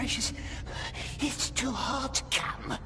SCreedMirage. It's too hard to come.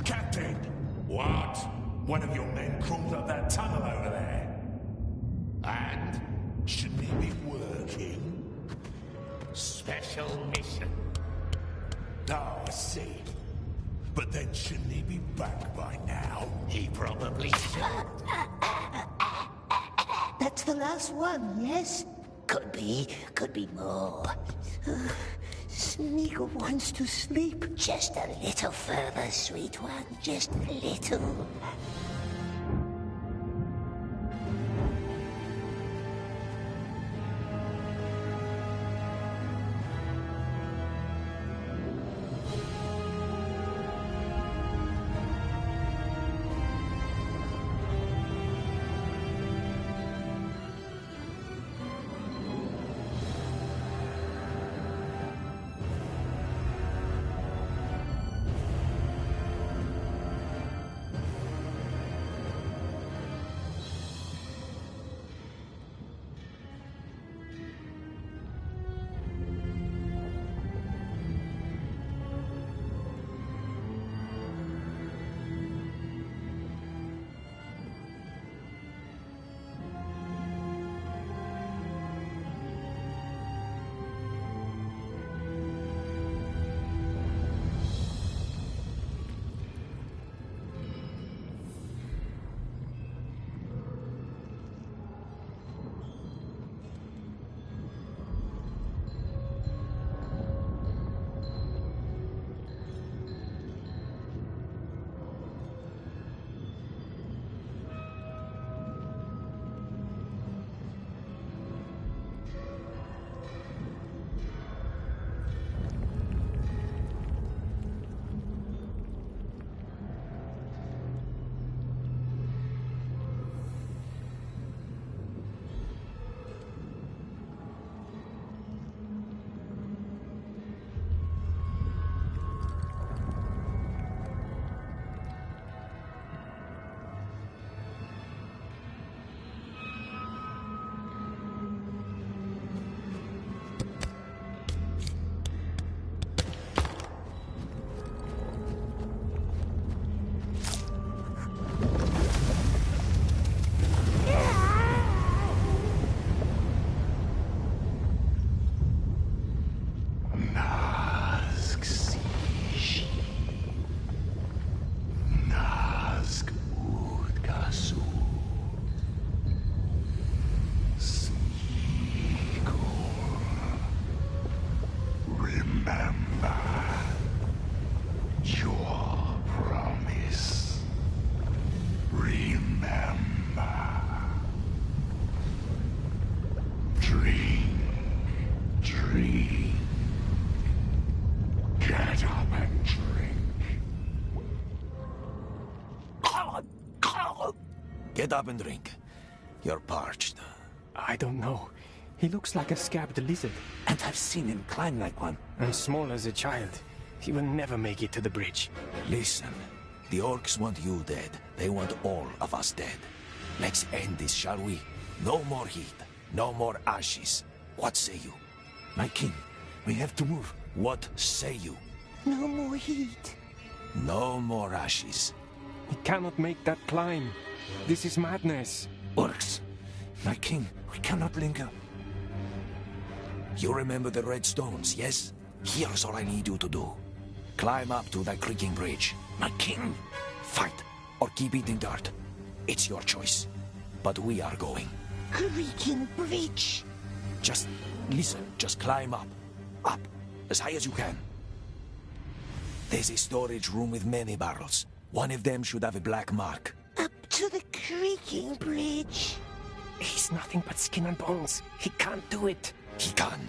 Captain! What? One of your men crawled up that tunnel over there. And? Shouldn't he be working? Special mission. Oh, I see. But then shouldn't he be back by now? He probably should. That's the last one, yes? Could be more. Sneaker wants to sleep. Just a little further, sweet one. Just a little. Get up and drink. You're parched. I don't know. He looks like a scabbed lizard. And I've seen him climb like one. And small as a child. He will never make it to the bridge. Listen, the orcs want you dead. They want all of us dead. Let's end this, shall we? No more heat. No more ashes. What say you? My king, we have to move. What say you? No more heat. No more ashes. We cannot make that climb. This is madness. Orcs, my king, we cannot linger. You remember the red stones, yes? Here's all I need you to do. Climb up to that creaking bridge. My king, fight or keep eating dirt. It's your choice. But we are going. Creaking bridge. Just listen, just climb up. Up, as high as you can. There's a storage room with many barrels. One of them should have a black mark. Up to the creaking bridge. He's nothing but skin and bones. He can't do it. He can.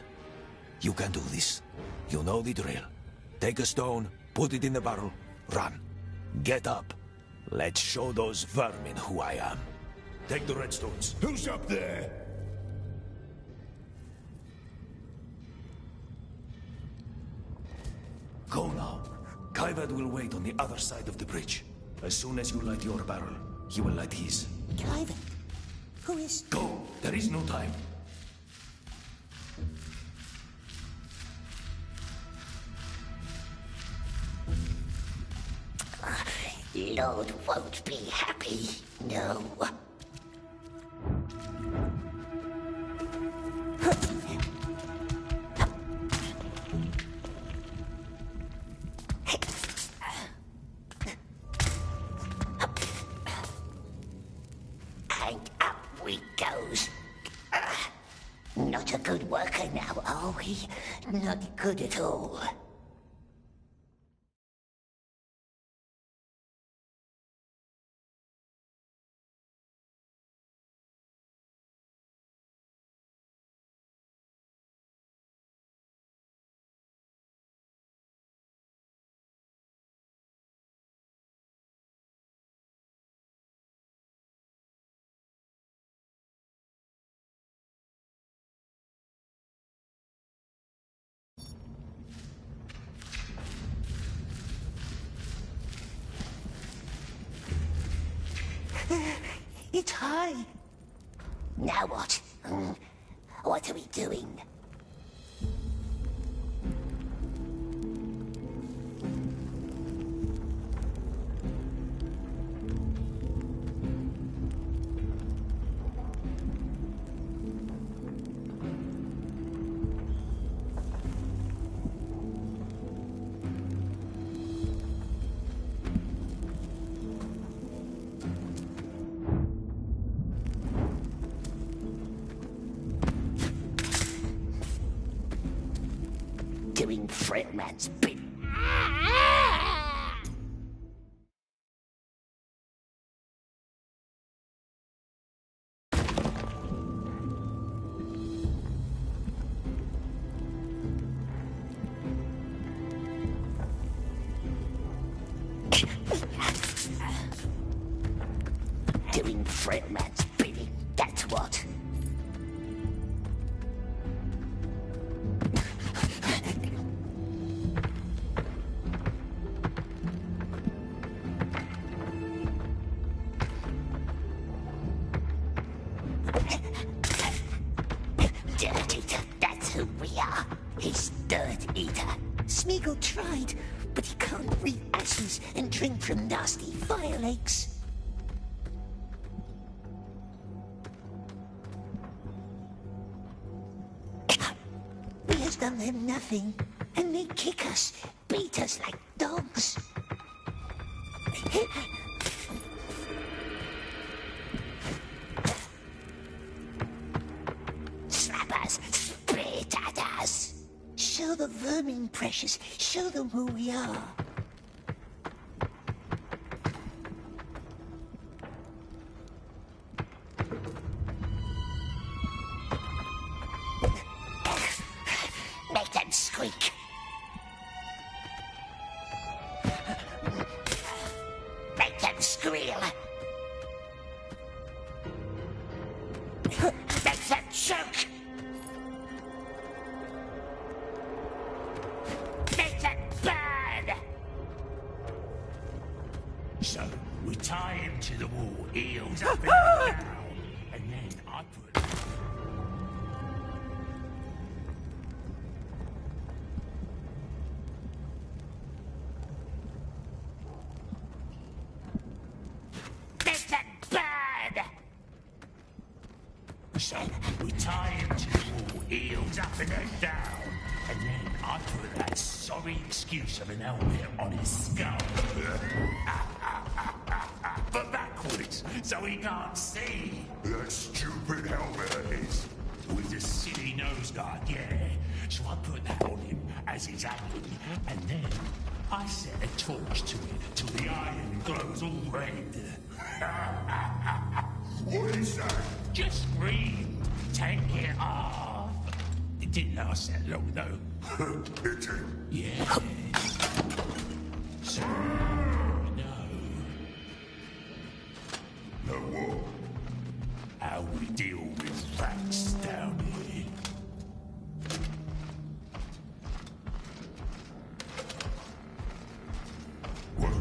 You can do this. You know the drill. Take a stone, put it in the barrel, run. Get up. Let's show those vermin who I am. Take the red stones. Who's up there? Go now. Kaivad will wait on the other side of the bridge. As soon as you light your barrel, he will light his. Clive, who is... Go! There is no time. Lord won't be happy, no. And up we goes. Not a good worker now, are we? Not good at all. It's high. Now what? What are we doing? Doing Fredman's bit. Doing Fredman's bidding, that's what. Dirt Eater, that's who we are. He's Dirt Eater. Smeagol tried, but he can't breathe ashes and drink from nasty fire lakes. We has done them nothing, and they kick us, beat us like dogs. Slap us, spit at us. Show the vermin, precious. Show them who we are. Make them squeak. Make them squeal. Make them choke. Make them burn. So, we tie him to the wall, heels up in the ground, and then I put... We tie him to the wall, heels up and head down. And then I put that sorry excuse of an helmet on his skull. But backwards, so he can't see. That stupid helmet of his. With a silly nose guard, yeah. So I put that on him as his addon, and then I set a torch to it till the iron glows all red. What is that? Just scream. Take it off. It didn't last that long, though. Pity. Yeah. So, no. No what? How we deal with rats down here. What?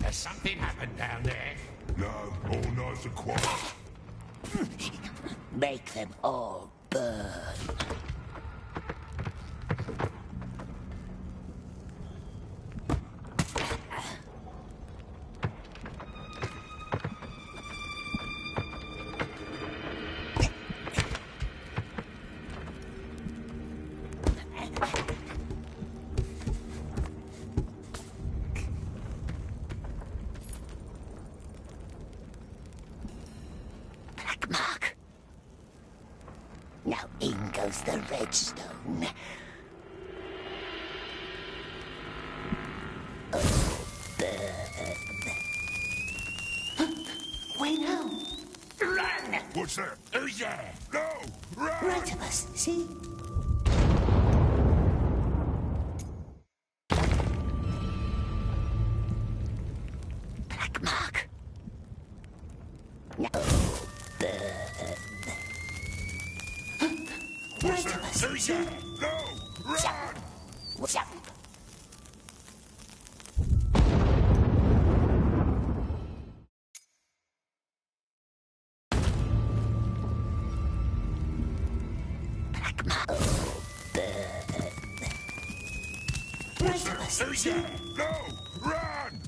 Has something happened down there? No, all nice and quiet. Make them all burn. Mark. Now in goes the redstone. Oh, burn. Wait now. Run! What's that? Who's there? No! Run! Right of us, see? Black Mark. No. What's that? Who's there? No! Run! Jump. Black Mark. Burn. Right of us. Who's there? No! Run!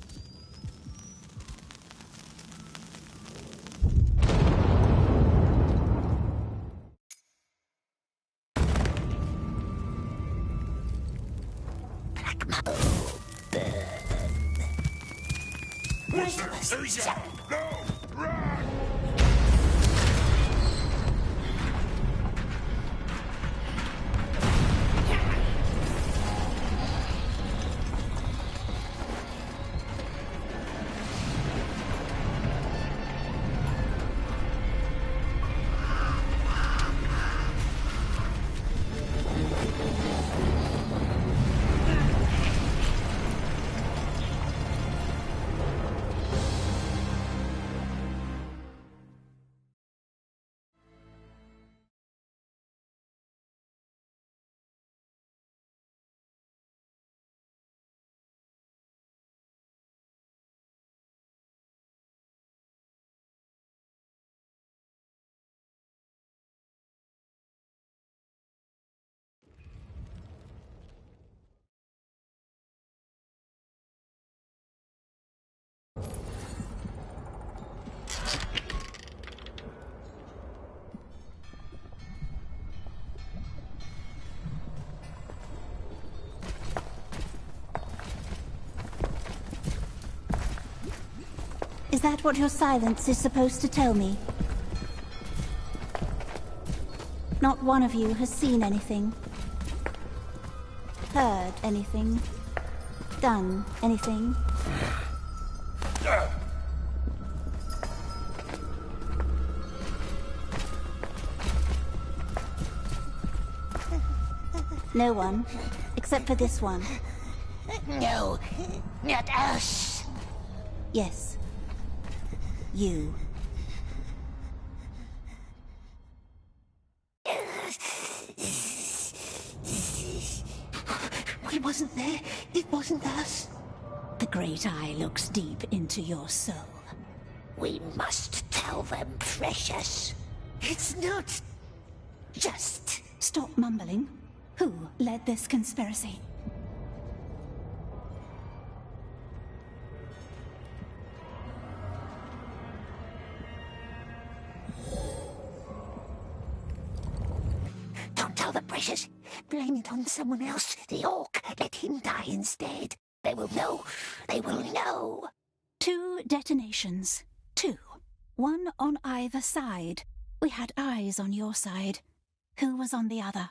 Black Mark. Burn. Right of us. Who's there? No! Run! Is that what your silence is supposed to tell me? Not one of you has seen anything, heard anything, done anything. No one, except for this one. No, not us. Yes. You. We wasn't there. It wasn't us. The Great Eye looks deep into your soul. We must tell them, Precious. It's not just... Stop mumbling. Who led this conspiracy? Don't tell the Precious. Blame it on someone else. The Orc. Let him die instead. They will know. They will know. 2 detonations. 2. 1 on either side. We had eyes on your side. Who was on the other?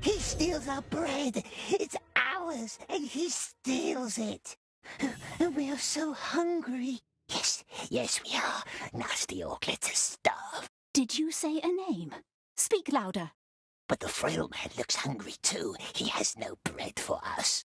He steals our bread. It's ours, and he steals it. And we are so hungry. Yes, we are. Nasty Orc lets us starve. Did you say a name? Speak louder. But the frail man looks hungry too. He has no bread for us.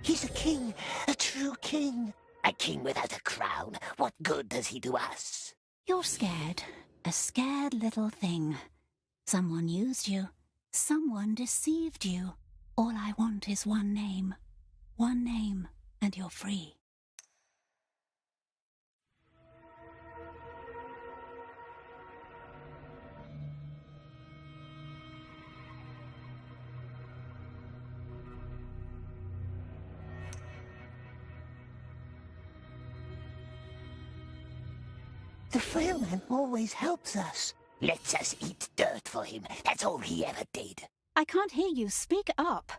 He's a king, a true king. A king without a crown. What good does he do us? You're scared. A scared little thing. Someone used you. Someone deceived you. All I want is one name. One name, and you're free. The frail man always helps us. Lets us eat dirt for him. That's all he ever did. I can't hear you. Speak up.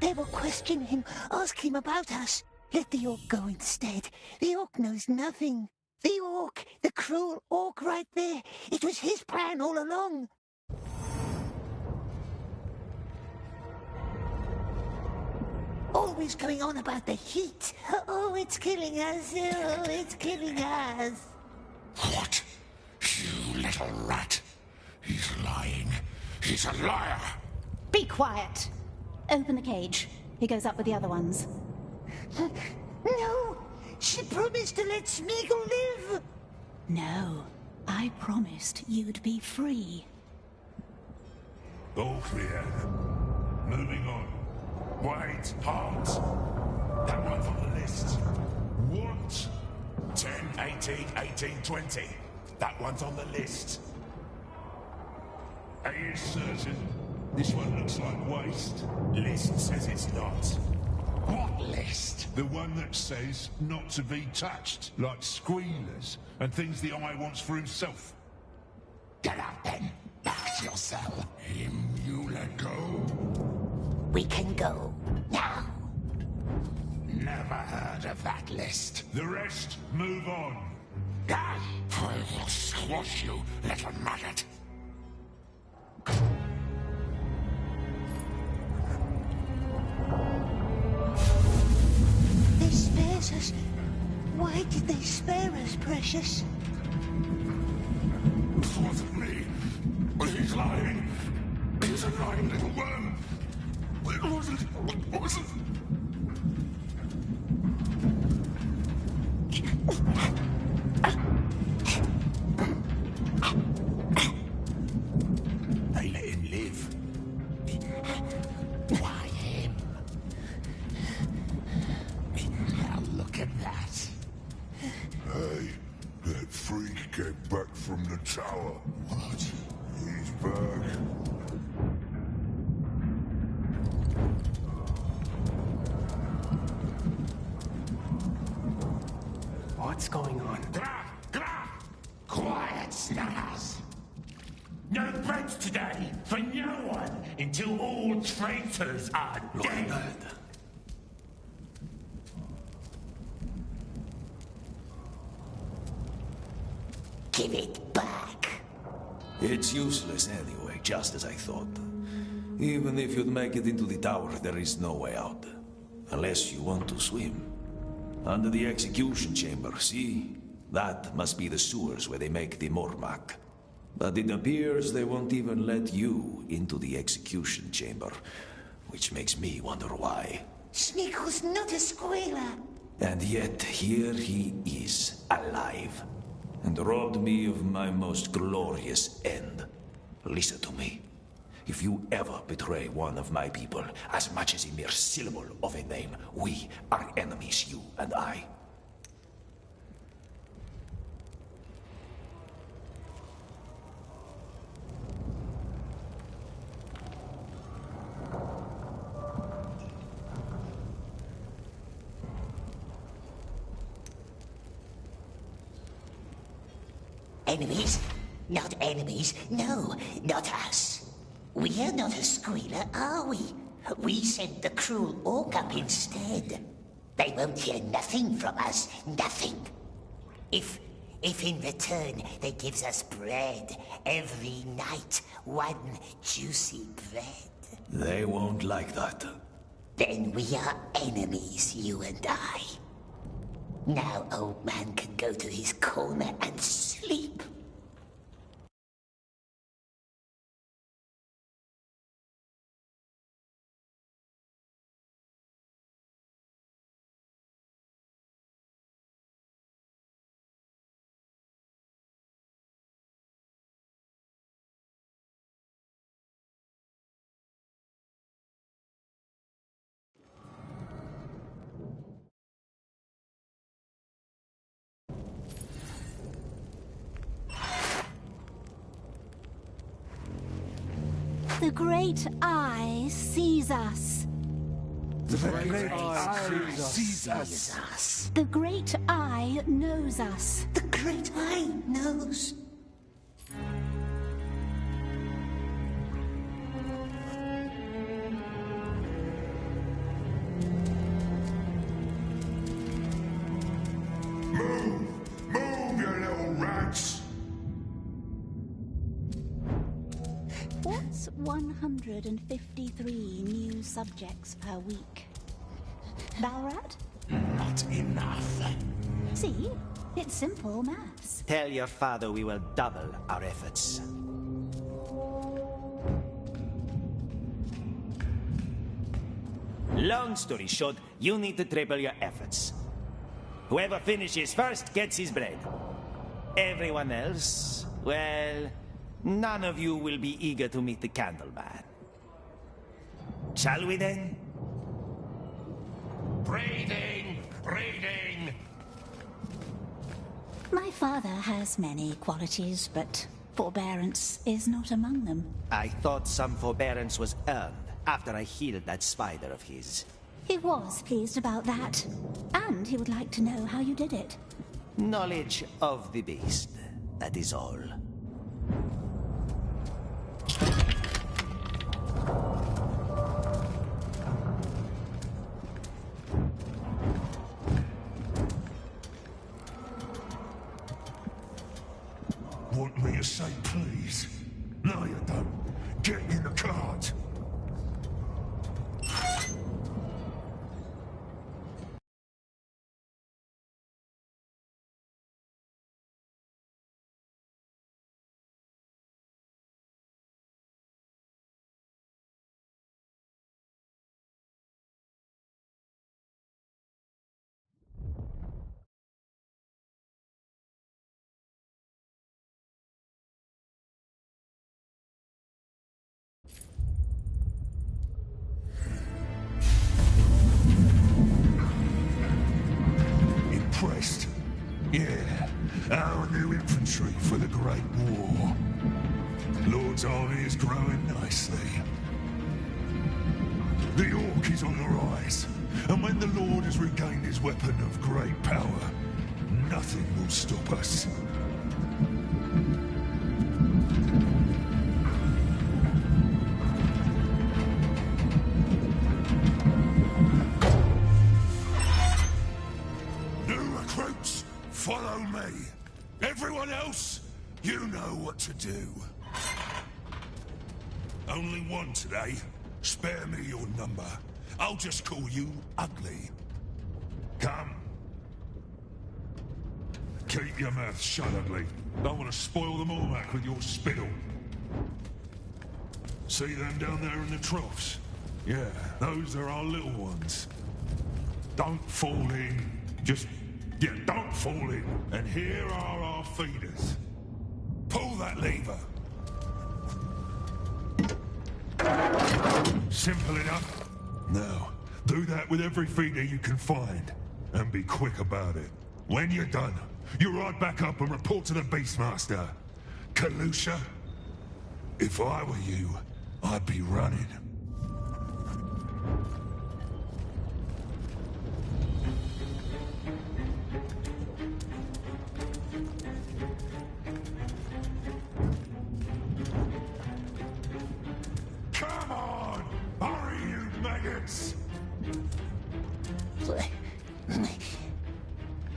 They will question him, ask him about us. Let the Orc go instead. The Orc knows nothing. The Orc, the cruel Orc right there. It was his plan all along. Always going on about the heat. Oh, it's killing us. Oh, it's killing us. What? You little rat. He's lying. He's a liar. Be quiet. Open the cage. He goes up with the other ones. No! She promised to let Smeagol live! No. I promised you'd be free. All clear. Moving on. Wait, halt. That one's on the list. What? 10, 18, 18, 20. That one's on the list. Are you certain? This one looks like waste. List says it's not. What list? The one that says not to be touched, like squealers and things the Eye wants for himself. Get out then. Back to your cell. Him you let go. We can go. Never heard of that list. The rest, move on. I will squash you, little maggot. They spares us. Why did they spare us, precious? It wasn't me. He's lying. He's a lying little worm. It wasn't. They let him live. Why him? Now look at that. Hey, that freak came back from the tower. What? He's back. What's going on? Quiet, Snuggers. No bread today for no one until all traitors are dead. Give it back. It's useless anyway, just as I thought. Even if you'd make it into the tower, there is no way out. Unless you want to swim. Under the execution chamber, see? That must be the sewers where they make the Mormac. But it appears they won't even let you into the execution chamber. Which makes me wonder why. Sneakle's not a squealer. And yet, here he is, alive. And robbed me of my most glorious end. Listen to me. If you ever betray one of my people, as much as a mere syllable of a name, we are enemies, you and I. Enemies? Not enemies. No, not us. We are not a squealer, are we? We sent the cruel orc up instead. They won't hear nothing from us, nothing. If in return they gives us bread every night, one juicy bread. They won't like that. Then we are enemies, you and I. Now old man can go to his corner and sleep. The Great Eye sees us. The Great Eye sees us. The Great Eye knows us. The Great Eye knows. Move, you little rats. What's 153 new subjects per week? Balrat? Not enough. See? It's simple maths. Tell your father we will double our efforts. Long story short, you need to triple your efforts. Whoever finishes first gets his bread. Everyone else, well, none of you will be eager to meet the Candleman. Shall we then? Breeding! Breeding! My father has many qualities, but forbearance is not among them. I thought some forbearance was earned after I healed that spider of his. He was pleased about that, and he would like to know how you did it. Knowledge of the beast, that is all. impressed? Yeah, our new infantry for the Great War. Lord's army is growing nicely. The Orc is on the rise, and when the Lord has regained his weapon of great power, nothing will stop us. Follow me. Everyone else, you know what to do. Only one today. Spare me your number. I'll just call you Ugly. Come. Keep your mouth shut, Ugly. Don't want to spoil them all back with your spittle. See them down there in the troughs? Yeah, those are our little ones. Don't fall in. Yeah, don't fall in. And here are our feeders. Pull that lever. Simple enough. Now, do that with every feeder you can find. And be quick about it. When you're done, you ride back up and report to the Beastmaster. Kalusha, if I were you, I'd be running.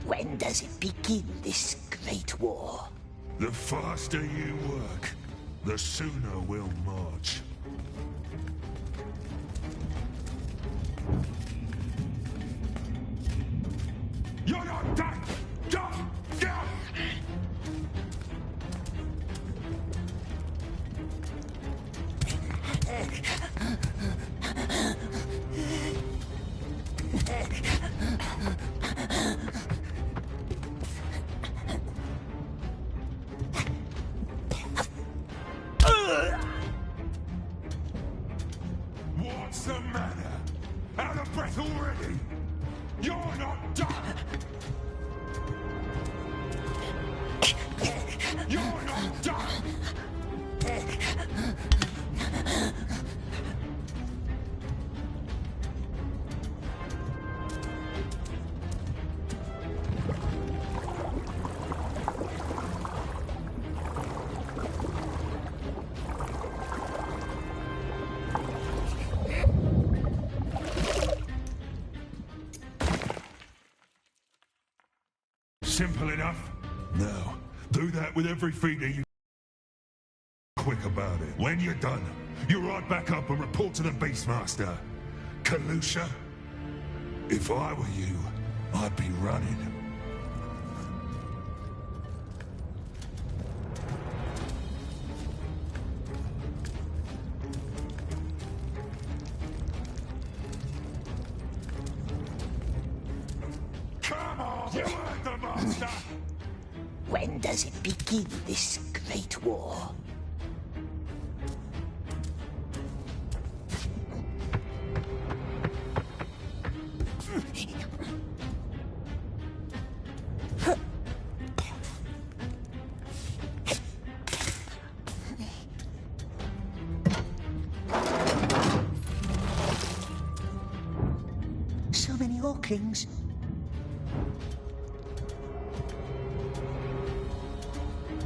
When does it begin, this great war? The faster you work, the sooner we'll march. You're not done! Done! Done! What's the matter? Out of breath already? You're not done! You're not done! Simple enough. Now, do that with every feeder you... Quick about it. When you're done, you ride back up and report to the Beastmaster. Kalusha, if I were you, I'd be running. When does it begin, this great war? So many Orklings.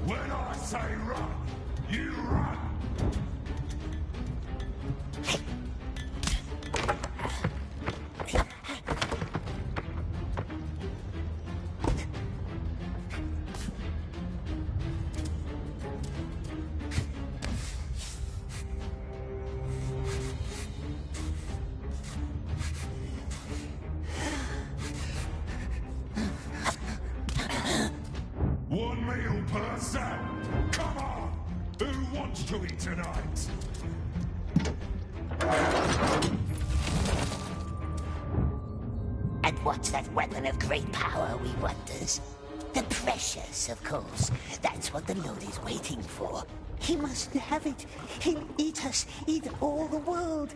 When I say run, you run! One meal per set! Come on! Who wants to eat tonight? And what's that weapon of great power, we wonders? The precious, of course. That's what the Lord is waiting for. He must have it. He'll eat us, eat all the world.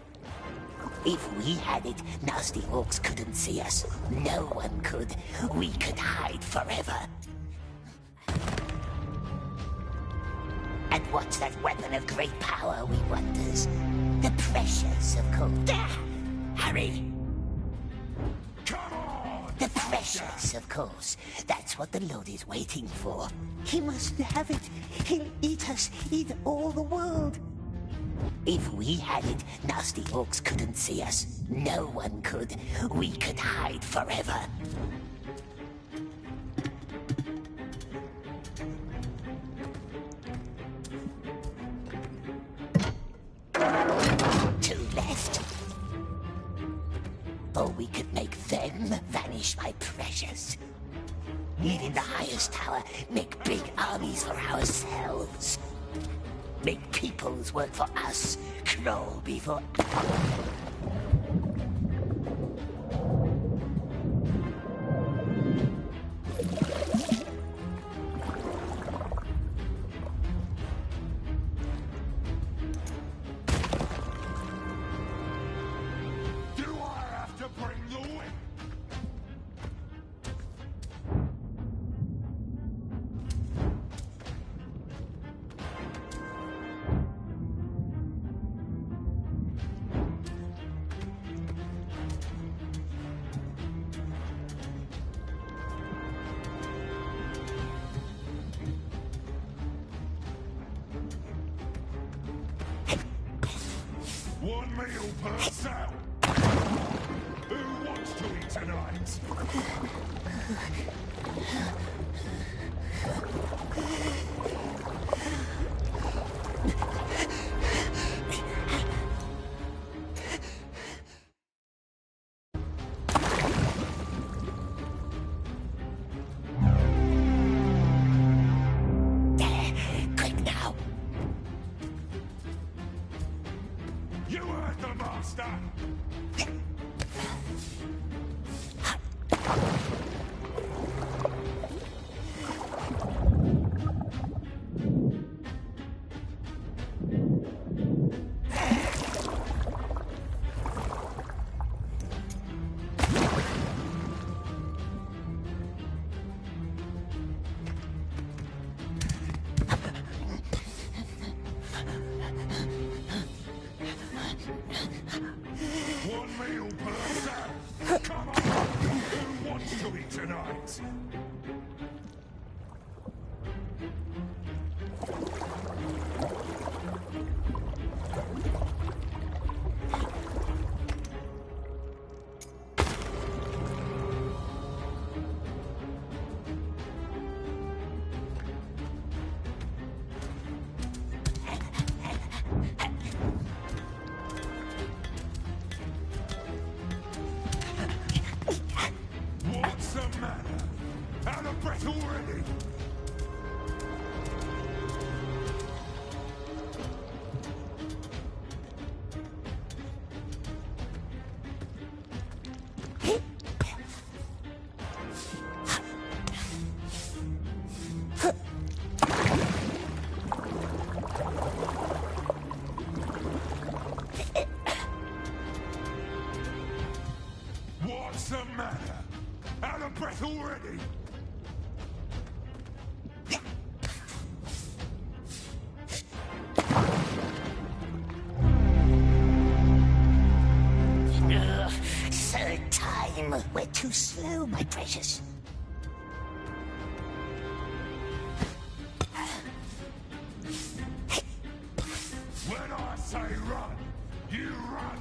If we had it, nasty orcs couldn't see us. No one could. We could hide forever. And what's that weapon of great power, we wonders? The pressures, of course. Hurry! Come on! The pressures, of course. That's what the Lord is waiting for. He must have it. He'll eat us, eat all the world. If we had it, nasty orcs couldn't see us. No one could. We could hide forever. Two left. Or we could make them vanish by pressures. Live in the highest tower, make big armies for ourselves. Make peoples work for us, crawl before... Do I have to bring the whip? One meal per cell. Who wants to eat tonight? Quick now. You heard the master! One meal per cell. Come on! Who wants to eat tonight? What's the matter? Out of breath already? What's the matter? Out of breath already? Third time. We're too slow, my precious. When I say run, you run.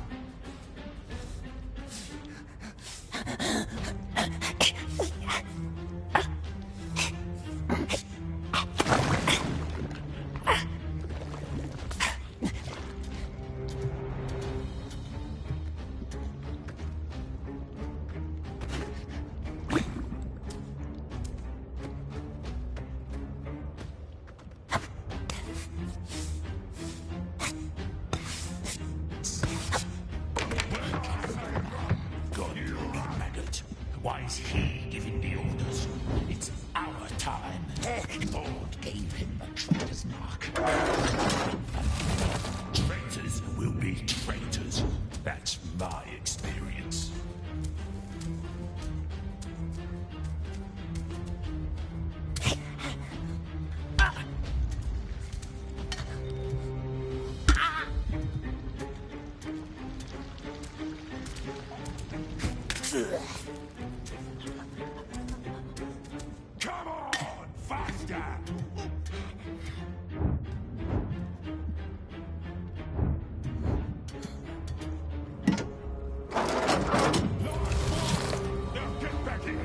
Why is he giving the orders? It's our time. Lord gave him a traitor's mark. Traitors will be traitors. That's my experience. Come on, faster! Now get back in!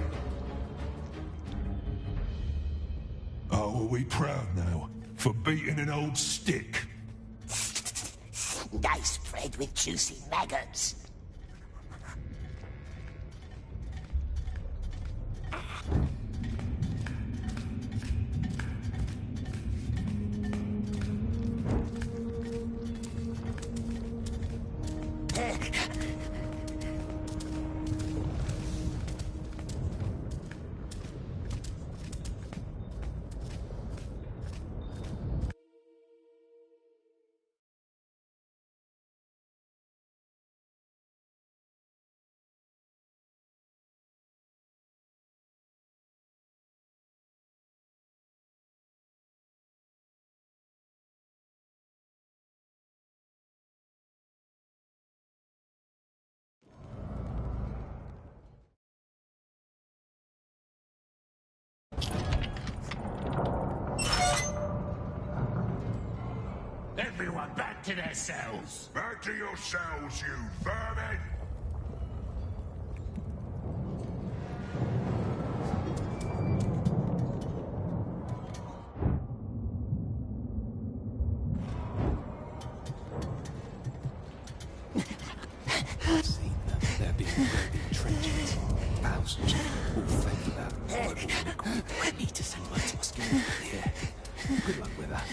Oh, are we proud now for beating an old stick? Nice bread with juicy maggots. Everyone back to their cells. Back to your cells, you vermin! Seen them. They're being buried in trenches. Thousands all fled for that horrible liquid. I need to send word to Moscow. Yeah. Good luck with that.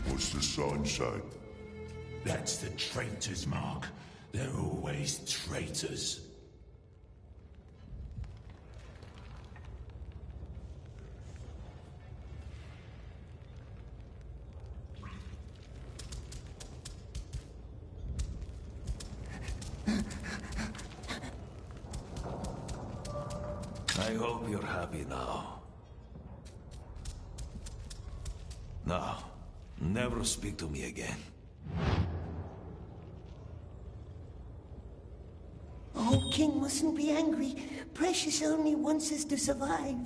What's the sign say? That's the traitor's mark. They're always traitors. I hope you're happy now. Now, never speak to me again. Oh, King mustn't be angry. Precious only wants us to survive.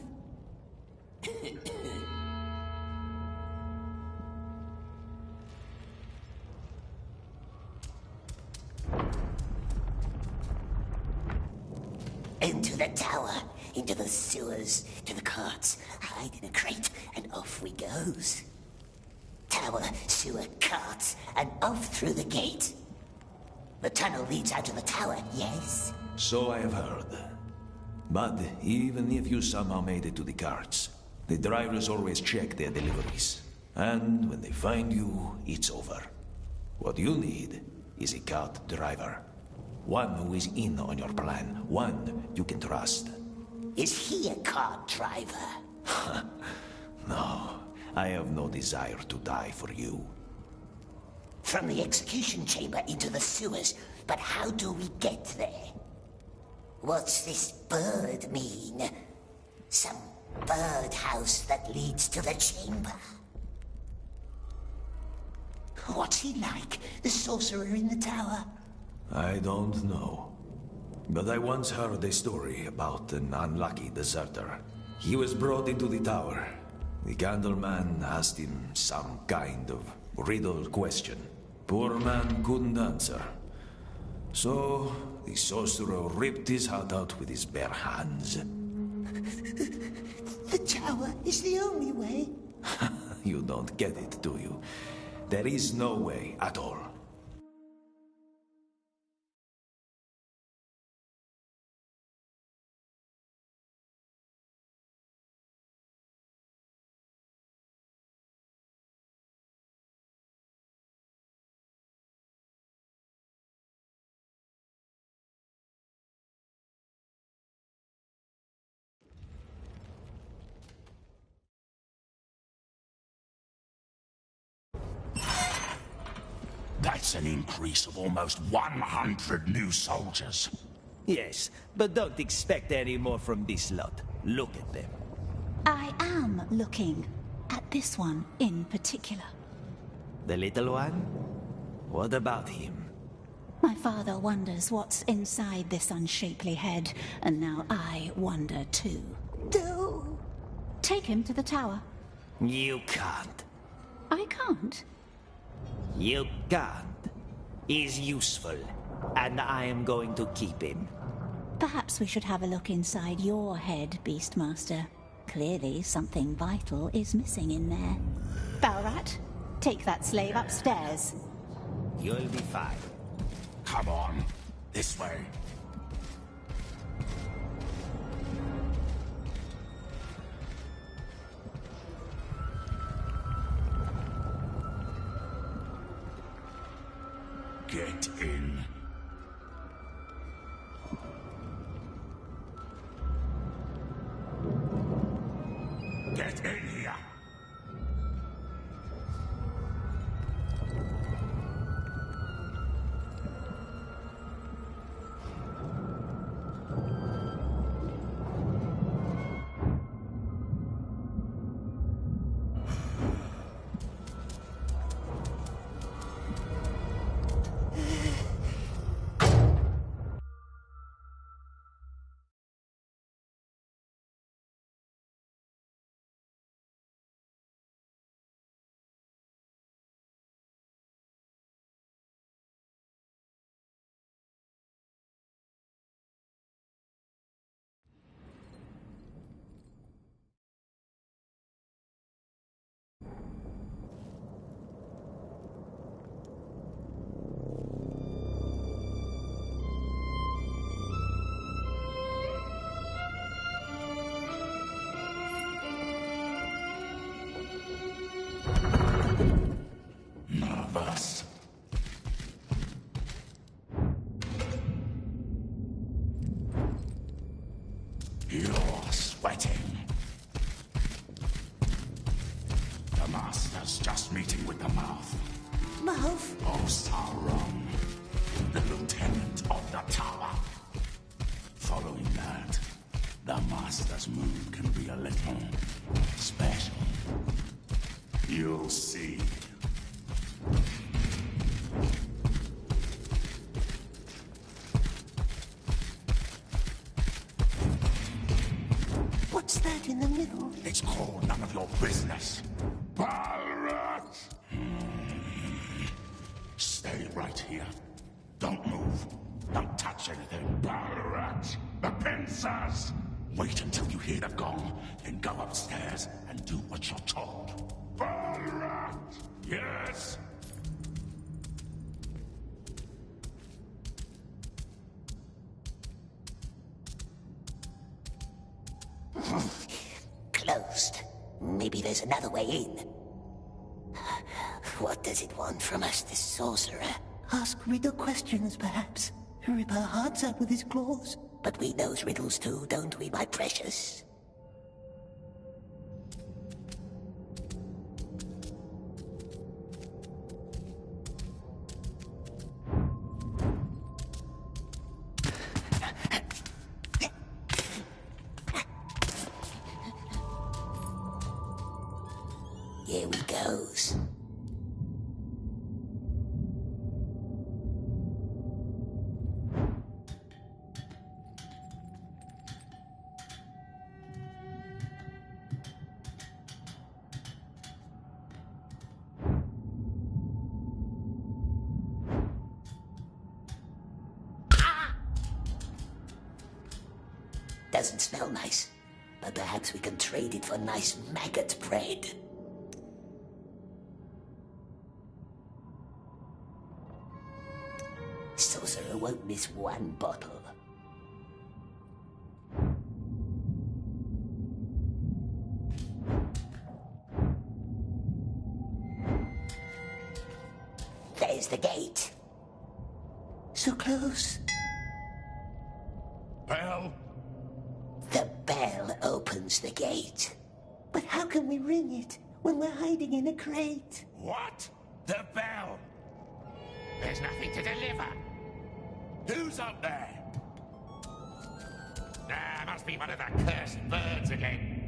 Into the tower, into the sewers, to the carts, hide in a crate, and off we goes. Tower, sewer, carts, and off through the gate. The tunnel leads out of the tower, yes? So I have heard. But even if you somehow made it to the carts, the drivers always check their deliveries. And when they find you, it's over. What you need is a cart driver. One who is in on your plan. One you can trust. Is he a cart driver? No, I have no desire to die for you. From the execution chamber into the sewers, but how do we get there? What's this bird mean? Some birdhouse that leads to the chamber? What's he like, the sorcerer in the tower? I don't know. But I once heard a story about an unlucky deserter. He was brought into the tower. The Candleman asked him some kind of riddle question. Poor man couldn't answer. So, the sorcerer ripped his heart out with his bare hands. The tower is the only way. You don't get it, do you? There is no way at all. That's an increase of almost 100 new soldiers. Yes, but don't expect any more from this lot. Look at them. I am looking at this one in particular. The little one? What about him? My father wonders what's inside this unshapely head, and now I wonder too. No. Take him to the tower. You can't. I can't. You can't. He's useful, and I am going to keep him. Perhaps we should have a look inside your head, Beastmaster. Clearly something vital is missing in there. Balrat, take that slave upstairs. You'll be fine. Come on, this way. Get in. Get in here. Nervous. You're sweating. The Master's just meeting with the mouth. Mouth? Oh, Sauron, the lieutenant of the tower. Following that, the Master's move can be a little special. You'll see. What's that in the middle? It's called none of your business. Balrat! Stay right here. Don't move. Don't touch anything. Balrat! The pincers! Wait until you hear the gong, then go upstairs and do what you're told. Balrat! Yes? Closed. Maybe there's another way in. What does it want from us, this sorcerer? Ask riddle questions, perhaps. Rip our hearts out with his claws. But we knows riddles too, don't we, my precious? Here we goes. Doesn't smell nice, but perhaps we can trade it for nice maggot bread. Sorcerer won't miss one bottle. There's the gate. So close. Bell? The bell opens the gate. But how can we ring it when we're hiding in a crate? What? The bell? There's nothing to deliver. Who's up there? Must be one of the cursed birds again.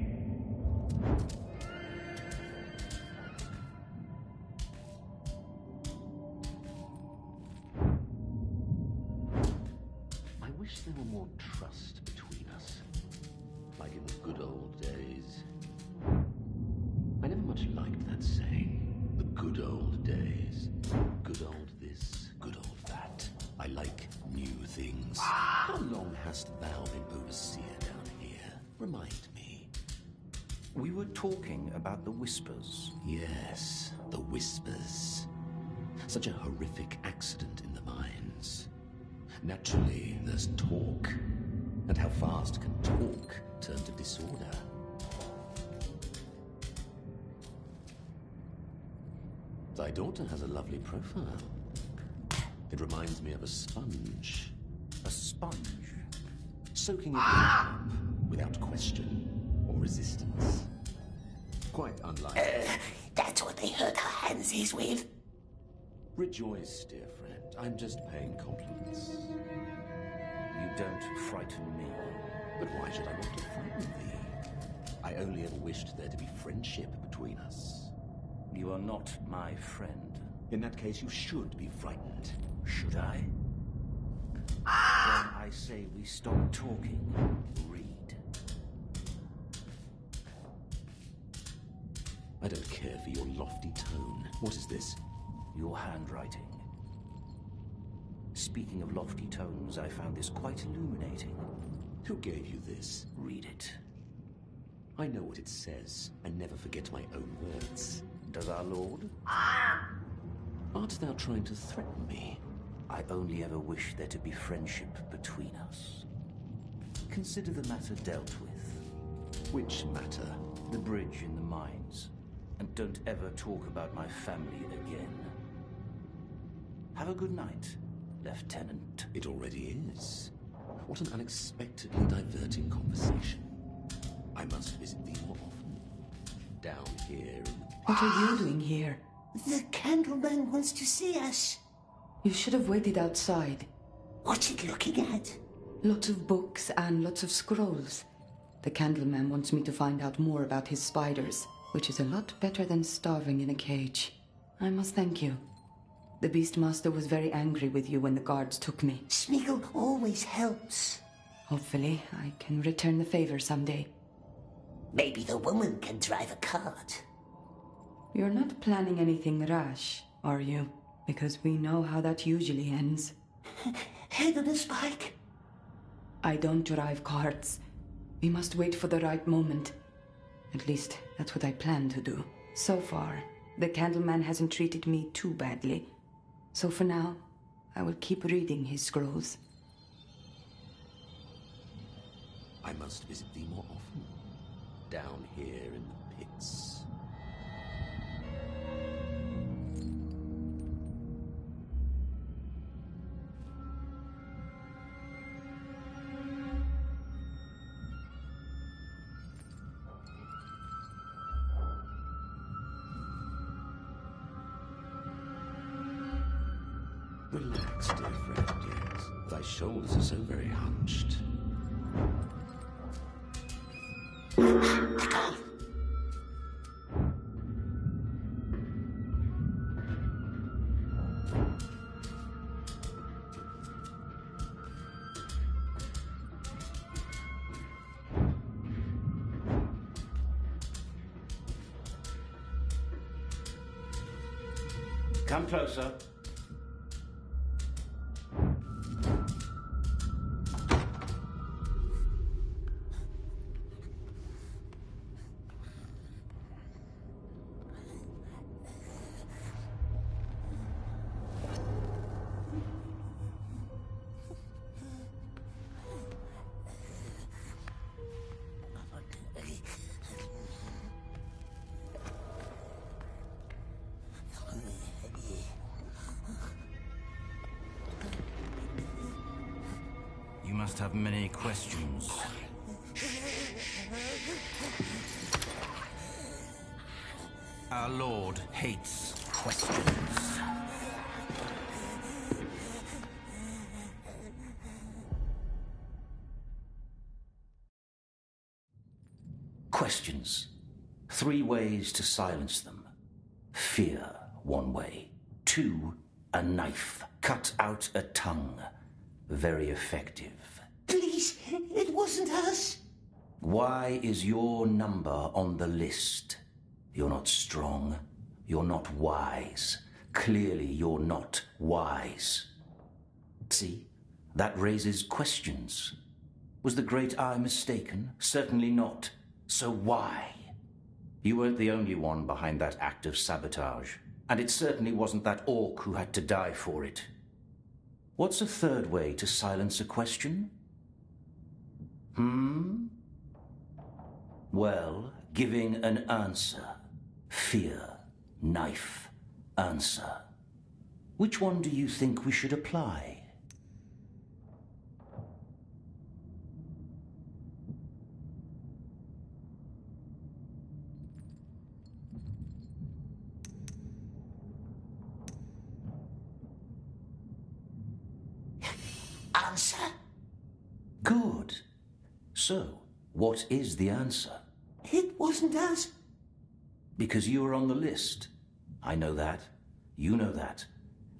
I wish there were more trust between us, like in the good old days. I never much liked that saying, the good old days. Good old this, good old that. I like new things. How long hast thou been overseer down here? Remind me. We were talking about the Whispers. Yes, the Whispers. Such a horrific accident in the mines. Naturally, there's talk. And how fast can talk turn to disorder? Thy daughter has a lovely profile. It reminds me of a sponge. A sponge? Soaking it up without question or resistance. Quite unlike... That's what they hurt our handsies with. Rejoice, dear friend. I'm just paying compliments. You don't frighten me. But why should I want to frighten thee? I only ever wished there to be friendship between us. You are not my friend. In that case, you should be frightened. Should I? When I say we stop talking, read. I don't care for your lofty tone. What is this? Your handwriting. Speaking of lofty tones, I found this quite illuminating. Who gave you this? Read it. I know what it says. I never forget my own words. Does our lord? Art thou trying to threaten me? I only ever wish there to be friendship between us. Consider the matter dealt with. Which matter? The bridge in the mines. And don't ever talk about my family again. Have a good night, Lieutenant. It already is. What an unexpectedly diverting conversation. I must visit thee more often. Down here in the... What are you doing here? The Candleman wants to see us. You should have waited outside. What's it looking at? Lots of books and lots of scrolls. The Candleman wants me to find out more about his spiders, which is a lot better than starving in a cage. I must thank you. The Beastmaster was very angry with you when the guards took me. Smeagol always helps. Hopefully, I can return the favor someday. Maybe the woman can drive a cart. You're not planning anything rash, are you? Because we know how that usually ends. Head on a spike. I don't drive carts. We must wait for the right moment. At least, that's what I plan to do. So far, the Candleman hasn't treated me too badly. So for now, I will keep reading his scrolls. I must visit thee more often. Down here in the pits. Relax, dear friend, yes. Thy shoulders are so very hunched. Come closer. must have many questions. Our Lord hates questions. Questions. 3 ways to silence them. Fear, 1 way. 2, a knife. Cut out a tongue. Very effective. Please, it wasn't us. Why is your number on the list? You're not strong. You're not wise. Clearly, you're not wise. See? That raises questions. Was the Great Eye mistaken? Certainly not. So why? You weren't the only one behind that act of sabotage. And it certainly wasn't that orc who had to die for it. What's a 3rd way to silence a question? Well, giving an answer. Fear, knife, answer. Which one do you think we should apply? Answer? Good. So, what is the answer? It wasn't us. Because you were on the list. I know that. You know that.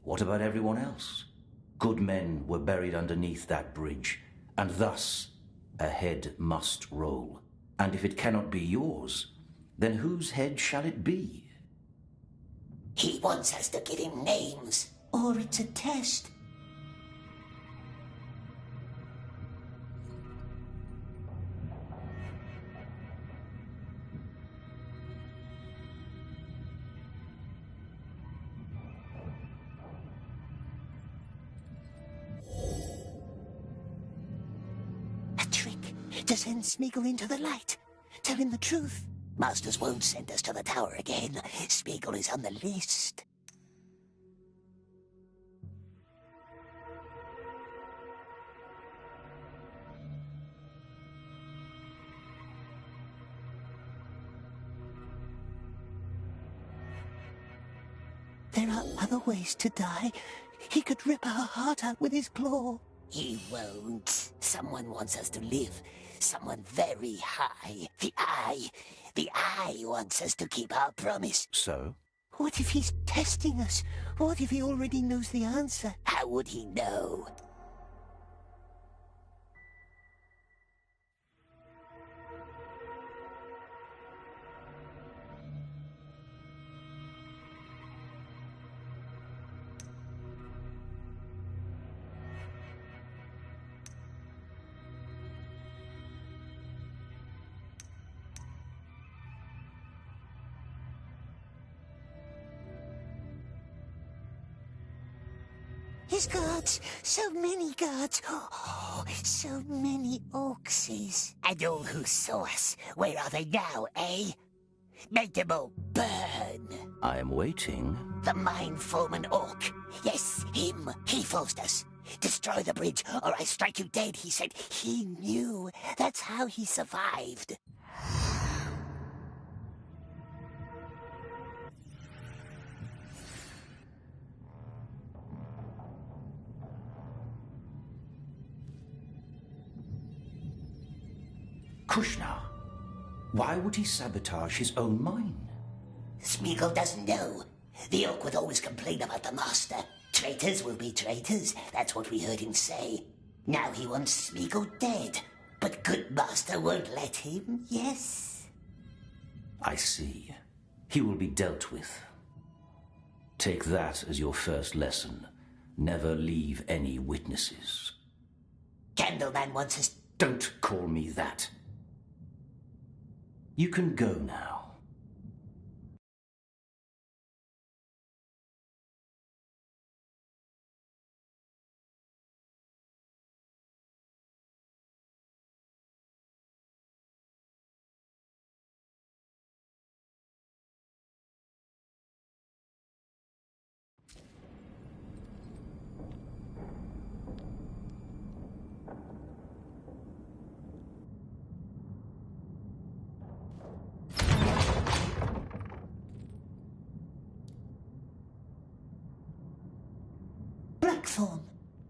What about everyone else? Good men were buried underneath that bridge, and thus a head must roll. And if it cannot be yours, then whose head shall it be? He wants us to give him names. Or it's a test. To send Smeagol into the light. Tell him the truth. Masters won't send us to the tower again. Smeagol is on the list. There are other ways to die. He could rip our heart out with his claw. He won't. Someone wants us to live. Someone very high. The Eye wants us to keep our promise. So? What if he's testing us? What if he already knows the answer? How would he know? His guards! So many guards! Oh, so many orcses. And all who saw us, where are they now, eh? Make them all burn! I am waiting. The mine foreman orc. Yes, him. He forced us. Destroy the bridge, or I strike you dead, he said. He knew. That's how he survived. Kushna, why would he sabotage his own mine? Smeagol doesn't know. The orc would always complain about the master. Traitors will be traitors, that's what we heard him say. Now he wants Smeagol dead, but good master won't let him, yes? I see. He will be dealt with. Take that as your first lesson. Never leave any witnesses. Candleman wants us... Don't call me that. You can go now.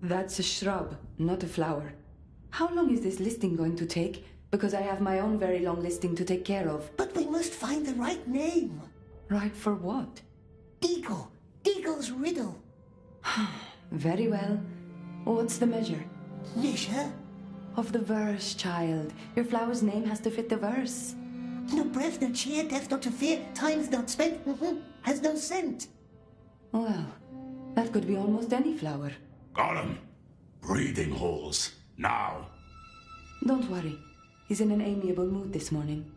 That's a shrub, not a flower. How long is this listing going to take? Because I have my own very long listing to take care of. But we must find the right name. Right for what? Eagle. Eagle's riddle. Very well. What's the measure? Measure? Of the verse, child. Your flower's name has to fit the verse. No breath, no cheer, death not to fear, time's not spent, has no scent. Well, that could be almost any flower. Gollum, breathing holes, now. Don't worry. He's in an amiable mood this morning.